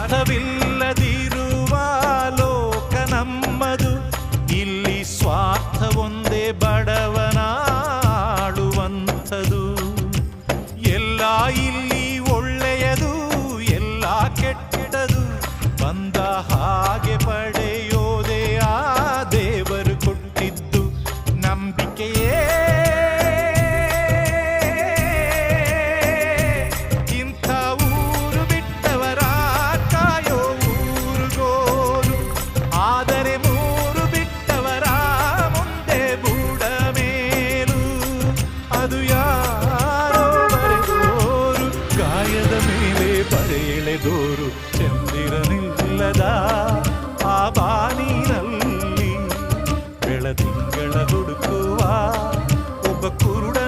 ಸ್ವಾರ್ಥವಿಲ್ಲದಿರುವ ಲೋಕ ನಮ್ಮದು, ಇಲ್ಲಿ ಸ್ವಾರ್ಥವೊಂದೇ ಬಡವನಾಳುವಂಥದು. ಎಲ್ಲ ಇಲ್ಲಿ ಒಳ್ಳೆಯದು, ಎಲ್ಲ ಕೆಟ್ಟದು, ಬಂದ ಹಾಗೆ ಪಡೆಯೋದೇ ಆ ದೇವರು ಕೊಟ್ಟಿದ್ದು ನಂಬಿಕೆಯೇ. ಇಂಥ ಊರು ಬಿಟ್ಟವರ ಕಾಯೋ ಊರುಗೋರು, ಆದರೆ ಮೂರು ಬಿಟ್ಟವರ ಮುಂದೆ ಬೂಡ ಮೇಲು. ಅದು ಯಾರೋ ಬರೆದೋರು, ಗಾಯದ ಮೇಲೆ ಬರೆಳೆದೋರು, ಚಂದಿರನಿಲ್ಲದ ಆ ಬಾನಿನಲ್ಲಿ ಬೆಳದಿಂಗಳ ಹುಡುಕುವ ಒಬ್ಬ ಕುರುಡ